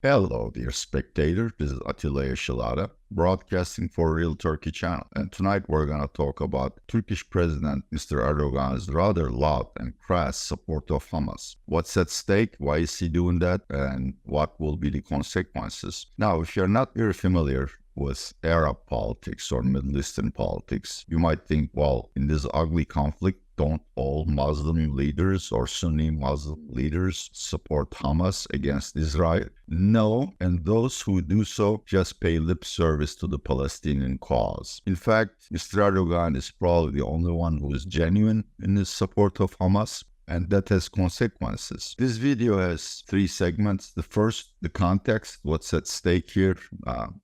Hello, dear spectator. This is Atilla Yaşılada, broadcasting for Real Turkey channel. And tonight we're going to talk about Turkish President Mr. Erdogan's rather loud and crass support of Hamas. What's at stake? Why is he doing that? And what will be the consequences? Now, if you're not very familiar with Arab politics or Middle Eastern politics, you might think, well, in this ugly conflict, don't all Muslim leaders or Sunni Muslim leaders support Hamas against Israel? No, and those who do so just pay lip service to the Palestinian cause. In fact, Mr. Erdogan is probably the only one who is genuine in his support of Hamas, and that has consequences. This video has three segments. The first, the context, what's at stake here,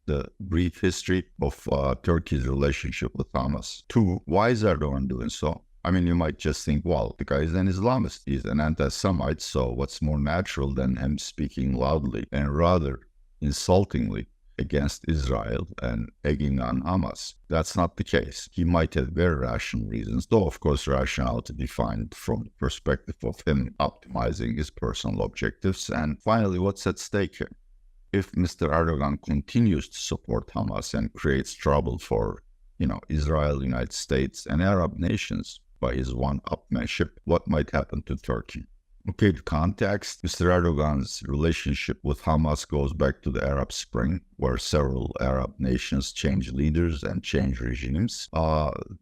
the brief history of Turkey's relationship with Hamas. Two, why is Erdogan doing so? I mean, you might just think, well, the guy is an Islamist. He's an anti-Semite, so what's more natural than him speaking loudly and rather insultingly against Israel and egging on Hamas? That's not the case. He might have very rational reasons, though, of course, rationality defined from the perspective of him optimizing his personal objectives. And finally, what's at stake here? If Mr. Erdogan continues to support Hamas and creates trouble for, Israel, United States, and Arab nations, by his one-upmanship, what might happen to Turkey? Okay, the context. Mr. Erdogan's relationship with Hamas goes back to the Arab Spring, where several Arab nations changed leaders and changed regimes.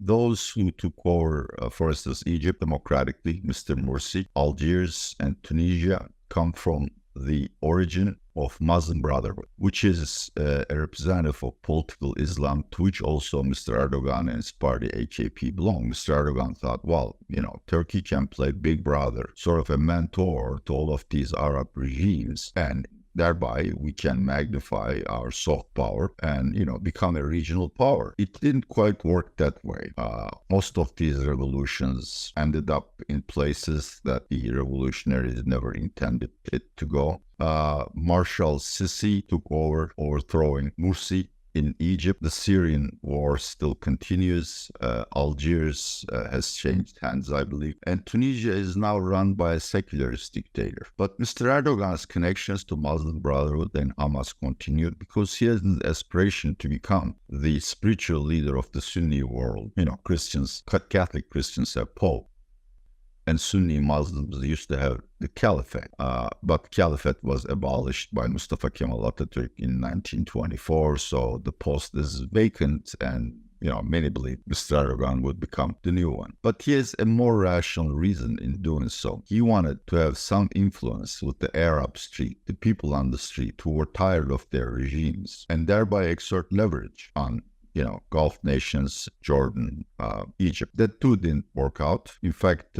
Those who took over, for instance, Egypt democratically, Mr. Morsi, Algiers, and Tunisia come from the origin of Muslim Brotherhood, which is a representative of political Islam, to which also Mr. Erdogan and his party AKP belong. Mr. Erdogan thought, well, Turkey can play big brother, sort of a mentor to all of these Arab regimes, and thereby we can magnify our soft power and, become a regional power. It didn't quite work that way. Most of these revolutions ended up in places that the revolutionaries never intended it to go. Marshal Sisi took over, overthrowing Morsi in Egypt. The Syrian war still continues. Algiers has changed hands, I believe. And Tunisia is now run by a secularist dictator. But Mr. Erdogan's connections to Muslim Brotherhood and Hamas continued because he has an aspiration to become the spiritual leader of the Sunni world. Catholic Christians have Pope, and Sunni Muslims used to have the caliphate. But caliphate was abolished by Mustafa Kemal Atatürk in 1924, so the post is vacant, and many believe Mr. Erdogan would become the new one. But he has a more rational reason in doing so. He wanted to have some influence with the Arab street, the people on the street who were tired of their regimes, and thereby exert leverage on Gulf nations, Jordan, Egypt. That too didn't work out. In fact,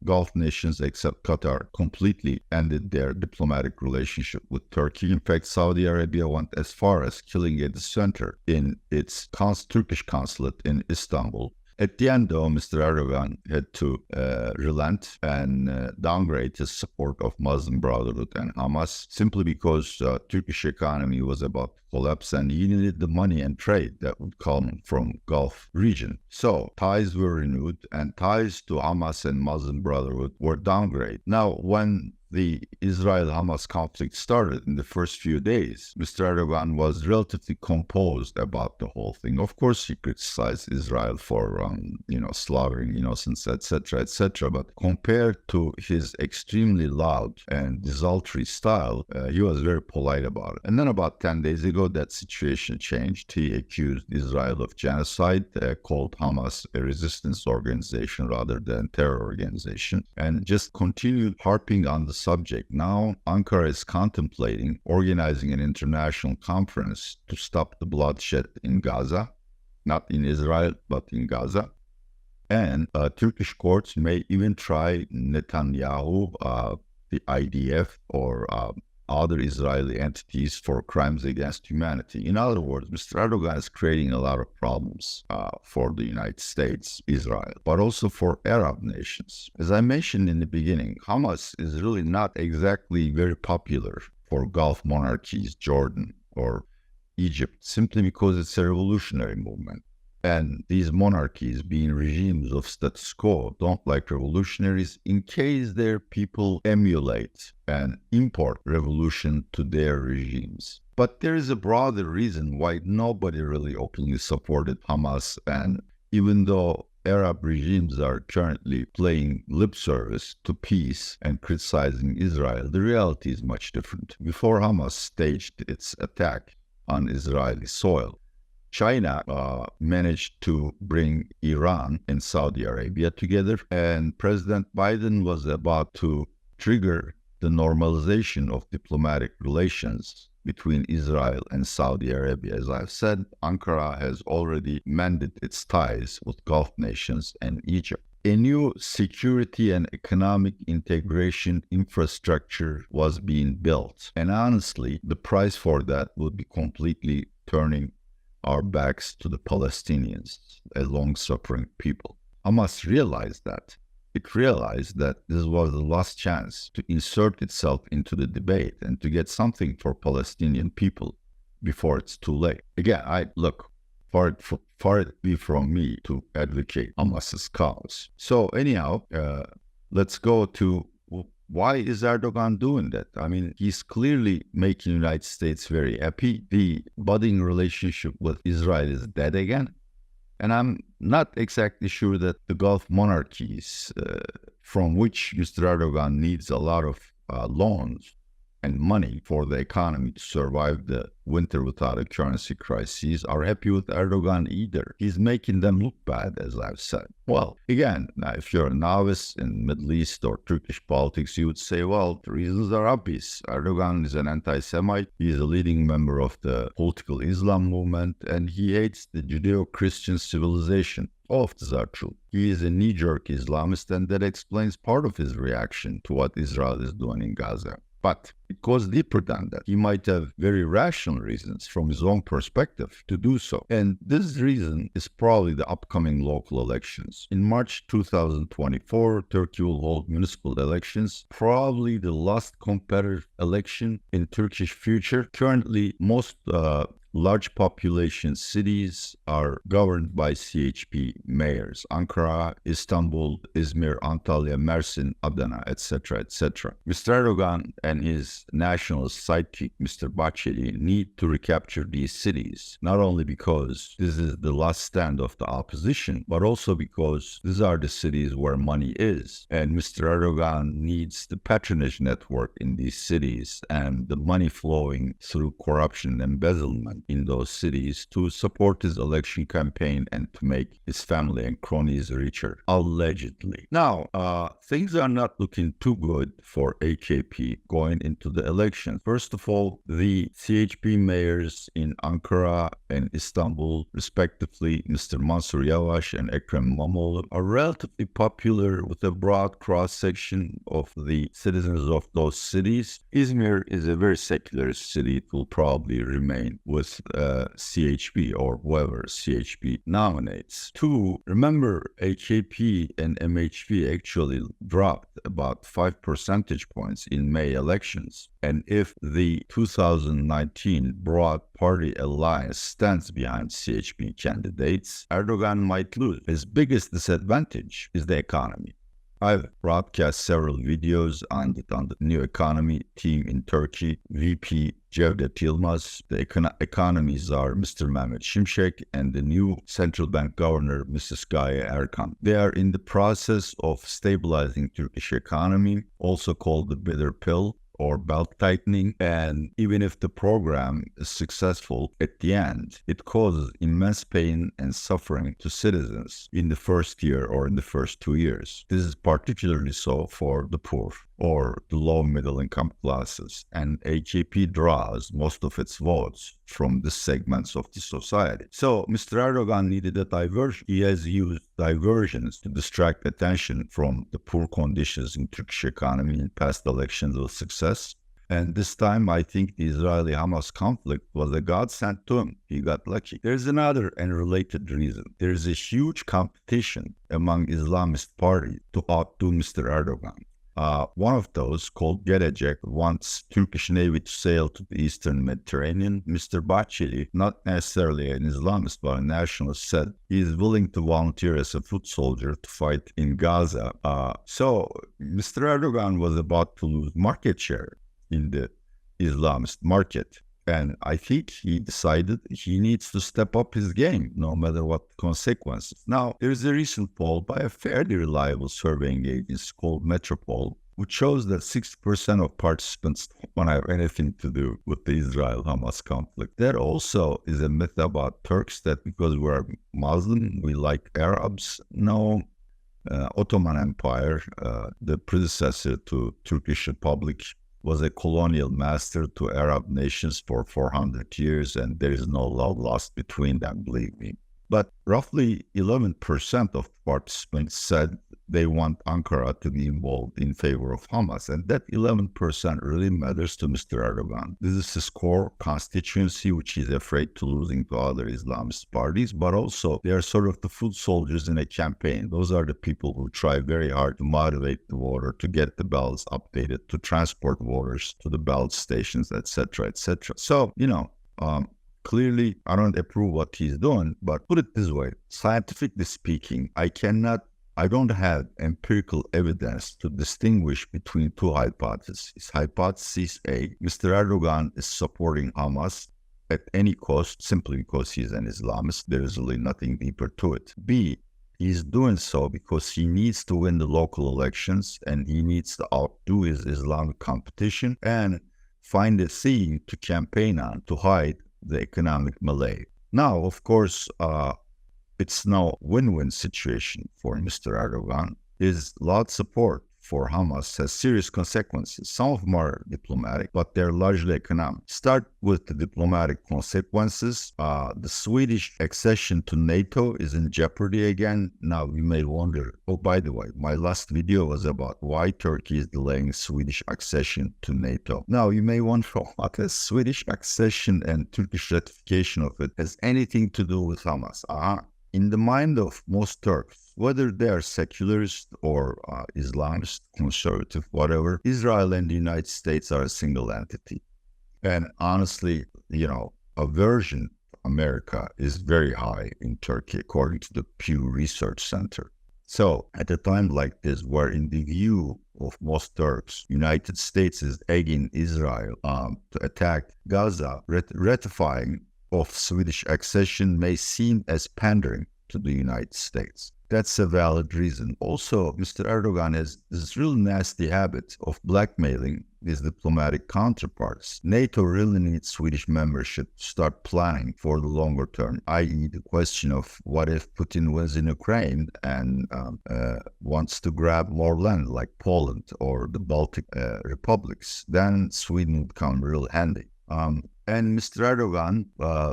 Gulf nations, except Qatar, completely ended their diplomatic relationship with Turkey. In fact, Saudi Arabia went as far as killing a dissenter in its Turkish consulate in Istanbul. At the end, though, Mr. Erdogan had to relent and downgrade his support of Muslim Brotherhood and Hamas simply because Turkish economy was about to collapse and he needed the money and trade that would come from Gulf region. So ties were renewed and ties to Hamas and Muslim Brotherhood were downgraded. Now, when the Israel-Hamas conflict started in the first few days, Mr. Erdogan was relatively composed about the whole thing. Of course, he criticized Israel for, slaughtering innocents, etc., etc. But compared to his extremely loud and desultory style, he was very polite about it. And then about 10 days ago, that situation changed. He accused Israel of genocide, called Hamas a resistance organization rather than terror organization, and just continued harping on the subject. Now, Ankara is contemplating organizing an international conference to stop the bloodshed in Gaza, not in Israel, but in Gaza. And Turkish courts may even try Netanyahu, the IDF, or other Israeli entities for crimes against humanity. In other words, Mr. Erdogan is creating a lot of problems for the United States, Israel, but also for Arab nations. As I mentioned in the beginning, Hamas is really not exactly very popular for Gulf monarchies, Jordan or Egypt, simply because it's a revolutionary movement. And these monarchies, being regimes of status quo, don't like revolutionaries in case their people emulate and import revolution to their regimes. But there is a broader reason why nobody really openly supported Hamas, and even though Arab regimes are currently paying lip service to peace and criticizing Israel, the reality is much different. Before Hamas staged its attack on Israeli soil, China managed to bring Iran and Saudi Arabia together, and President Biden was about to trigger the normalization of diplomatic relations between Israel and Saudi Arabia. As I've said, Ankara has already mended its ties with Gulf nations and Egypt. A new security and economic integration infrastructure was being built. And honestly, the price for that would be completely turning our backs to the Palestinians, a long-suffering people. Hamas realized that. It realized that this was the last chance to insert itself into the debate and to get something for Palestinian people before it's too late. Again, far it be from me to advocate Hamas's cause. So anyhow, let's go to why is Erdogan doing that? I mean, he's clearly making the United States very happy. The budding relationship with Israel is dead again. And I'm not exactly sure that the Gulf monarchies, from which Mr. Erdogan needs a lot of loans and money for the economy to survive the winter without a currency crisis, are happy with Erdogan either. He's making them look bad, as I've said. Well, again, now if you're a novice in Middle East or Turkish politics, you would say, well, the reasons are obvious. Erdogan is an anti-Semite. He is a leading member of the political Islam movement, and he hates the Judeo-Christian civilization. All of these are true. He is a knee-jerk Islamist, and that explains part of his reaction to what Israel is doing in Gaza. But it goes deeper than that. He might have very rational reasons from his own perspective to do so. And this reason is probably the upcoming local elections. In March 2024, Turkey will hold municipal elections, probably the last competitive election in Turkish future. Currently, most large population cities are governed by CHP mayors. Ankara, Istanbul, Izmir, Antalya, Mersin, Adana, etc., etc. Mr. Erdogan and his nationalist sidekick, Mr. Bahçeli, need to recapture these cities, not only because this is the last stand of the opposition, but also because these are the cities where money is. And Mr. Erdogan needs the patronage network in these cities and the money flowing through corruption and embezzlement in those cities to support his election campaign and to make his family and cronies richer, allegedly. Now, things are not looking too good for AKP going into the election. First of all, the CHP mayors in Ankara and Istanbul, respectively, Mr. Mansur Yavaş and Ekrem İmamoğlu, are relatively popular with a broad cross-section of the citizens of those cities. Izmir is a very secular city. It will probably remain with CHP or whoever CHP nominates. Two, remember AKP and MHP actually dropped about 5 percentage points in May elections. And if the 2019 broad party alliance stands behind CHP candidates, Erdogan might lose. His biggest disadvantage is the economy. I've broadcast several videos on the new economy team in Turkey, VP Cevdet Yılmaz. The economies are Mr. Mehmet Şimşek and the new central bank governor, Mrs. Gaye Erkan. They are in the process of stabilizing Turkish economy, also called the bitter pill or belt tightening, and even if the program is successful at the end, it causes immense pain and suffering to citizens in the first year or in the first 2 years. This is particularly so for the poor or the low middle income classes, and AKP draws most of its votes from the segments of the society. So Mr. Erdogan needed a diversion. He has used diversions to distract attention from the poor conditions in Turkish economy in past elections with success. And this time, I think the Israeli-Hamas conflict was a godsend to him. He got lucky. There's another and related reason. There is a huge competition among Islamist parties to outdo Mr. Erdogan. One of those, called Gelecek, wants Turkish Navy to sail to the Eastern Mediterranean. Mr. Bahçeli, not necessarily an Islamist but a nationalist, said he is willing to volunteer as a foot soldier to fight in Gaza. So Mr. Erdogan was about to lose market share in the Islamist market. And I think he decided he needs to step up his game, no matter what consequences. Now, there's a recent poll by a fairly reliable surveying agency called Metropole, which shows that 60% of participants don't have anything to do with the Israel-Hamas conflict. That also is a myth about Turks, that because we're Muslim, we like Arabs. No. Ottoman Empire, the predecessor to Turkish Republic, was a colonial master to Arab nations for 400 years, and there is no love lost between them, believe me. But roughly 11% of participants said they want Ankara to be involved in favor of Hamas, and that 11% really matters to Mr. Erdogan. This is his core constituency, which he's afraid to losing to other Islamist parties, but also they are sort of the foot soldiers in a campaign. Those are the people who try very hard to motivate the voter, to get the ballots updated, to transport voters to the ballot stations, etc., etc. So, clearly, I don't approve what he's doing, but put it this way, scientifically speaking, I don't have empirical evidence to distinguish between two hypotheses. Hypothesis A, Mr. Erdogan is supporting Hamas at any cost simply because he's an Islamist. There is really nothing deeper to it. B, he's doing so because he needs to win the local elections and he needs to outdo his Islamic competition and find a theme to campaign on to hide the economic malaise. Now, of course, it's no win-win situation for Mr. Erdogan. His loud support for Hamas has serious consequences. Some of them are diplomatic, but they're largely economic. Start with the diplomatic consequences. The Swedish accession to NATO is in jeopardy again. Now, you may wonder, oh, by the way, my last video was about why Turkey is delaying Swedish accession to NATO. Now, you may wonder what a Swedish accession and Turkish ratification of it has anything to do with Hamas. In the mind of most Turks, whether they are secularist or Islamist, conservative, whatever, Israel and the United States are a single entity. And honestly, aversion to America is very high in Turkey, according to the Pew Research Center. So at a time like this, where in the view of most Turks, United States is egging Israel to attack Gaza, ratifying of Swedish accession may seem as pandering to the United States. That's a valid reason. Also, Mr. Erdogan has this real nasty habit of blackmailing his diplomatic counterparts. NATO really needs Swedish membership to start planning for the longer term, i.e. the question of what if Putin wins in Ukraine and wants to grab more land like Poland or the Baltic republics, then Sweden would come real handy. And Mr. Erdogan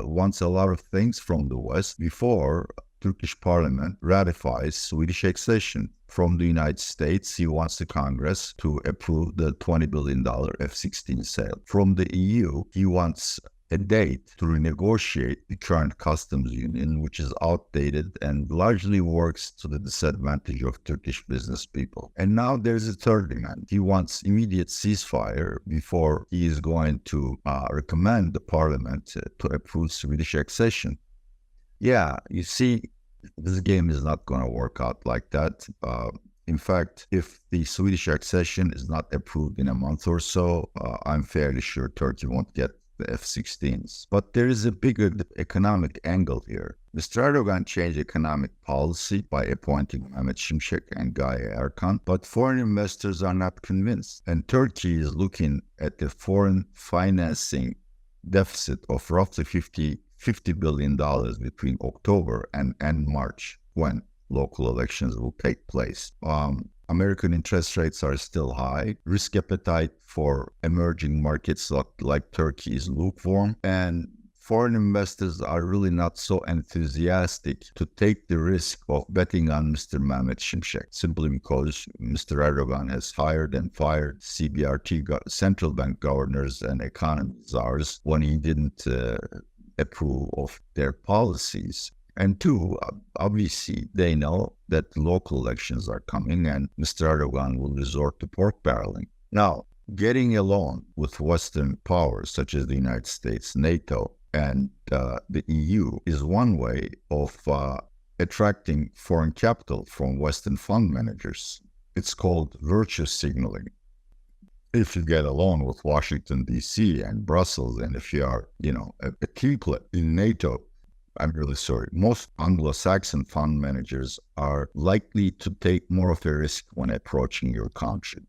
wants a lot of things from the West before Turkish parliament ratifies Swedish accession. From the United States, he wants the Congress to approve the $20 billion F-16 sale. From the EU, he wants a date to renegotiate the current customs union, which is outdated and largely works to the disadvantage of Turkish business people. And now there's a third demand. He wants immediate ceasefire before he is going to recommend the parliament to approve Swedish accession. Yeah, you see, this game is not going to work out like that. In fact, if the Swedish accession is not approved in a month or so, I'm fairly sure Turkey won't get the F-16s. But there is a bigger economic angle here. Mr. Erdogan changed economic policy by appointing Mehmet Şimşek and Gaye Erkan, but foreign investors are not convinced. And Turkey is looking at the foreign financing deficit of roughly $50 billion between October and March, when local elections will take place. American interest rates are still high. Risk appetite for emerging markets like Turkey is lukewarm. And foreign investors are really not so enthusiastic to take the risk of betting on Mr. Mehmet Şimşek, simply because Mr. Erdogan has hired and fired CBRT, central bank governors and economy czars, when he didn't approve of their policies. And two, obviously, they know that the local elections are coming and Mr. Erdogan will resort to pork barreling. Now, getting along with Western powers such as the United States, NATO, and the EU is one way of attracting foreign capital from Western fund managers. It's called virtue signaling. If you get along with Washington, D.C. and Brussels, and if you are, a key player in NATO, I'm really sorry, most Anglo-Saxon fund managers are likely to take more of a risk when approaching your country.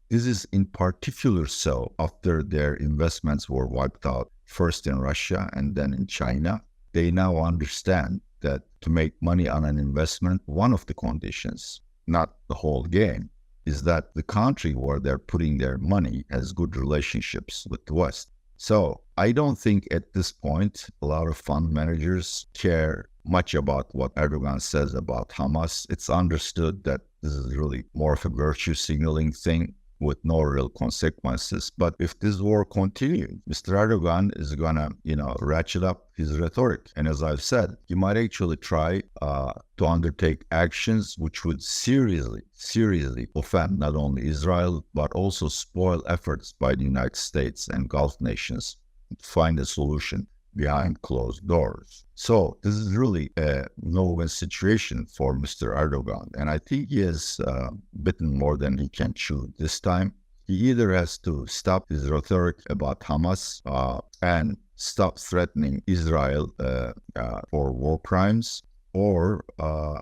This is in particular so after their investments were wiped out, first in Russia and then in China. They now understand that to make money on an investment, one of the conditions, not the whole game, is that the country where they're putting their money has good relationships with the West. So I don't think at this point a lot of fund managers care much about what Erdogan says about Hamas. It's understood that this is really more of a virtue signaling thing with no real consequences. But if this war continues, Mr. Erdogan is going to, ratchet up his rhetoric. And as I've said, he might actually try to undertake actions which would seriously offend not only Israel, but also spoil efforts by the United States and Gulf nations to find a solution behind closed doors. So this is really a no-win situation for Mr. Erdogan. And I think he has bitten more than he can chew this time. He either has to stop his rhetoric about Hamas and stop threatening Israel for war crimes, or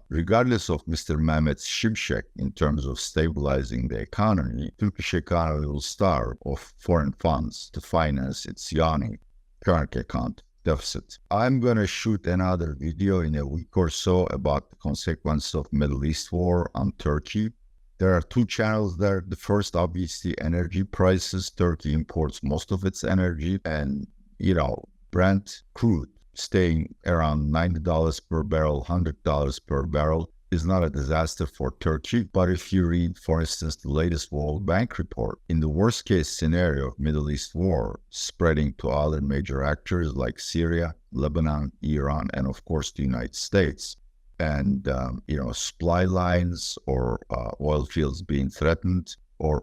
regardless of Mr. Mehmet's Şimşek in terms of stabilizing the economy, Turkish economy will starve of foreign funds to finance its yawning current account deficit. I'm going to shoot another video in a week or so about the consequences of Middle East war on Turkey. There are two channels there. The first, obviously, energy prices. Turkey imports most of its energy, and, Brent crude staying around $90 per barrel, $100 per barrel is not a disaster for Turkey. But if you read, for instance, the latest World Bank report, in the worst case scenario of Middle East war spreading to other major actors like Syria, Lebanon, Iran, and of course the United States, and supply lines or oil fields being threatened, or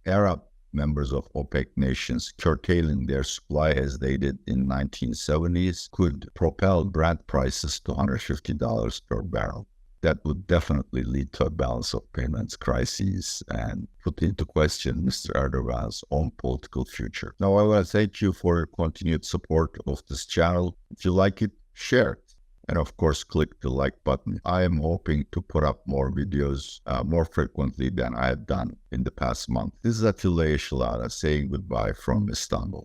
Arab members of OPEC nations curtailing their supply as they did in 1970s, could propel Brent prices to $150 per barrel. That would definitely lead to a balance of payments crisis and put into question Mr. Erdogan's own political future. Now, I want to thank you for your continued support of this channel. If you like it, share it. And of course, click the like button. I am hoping to put up more videos more frequently than I have done in the past month. This is Atilla Yeşilada saying goodbye from Istanbul.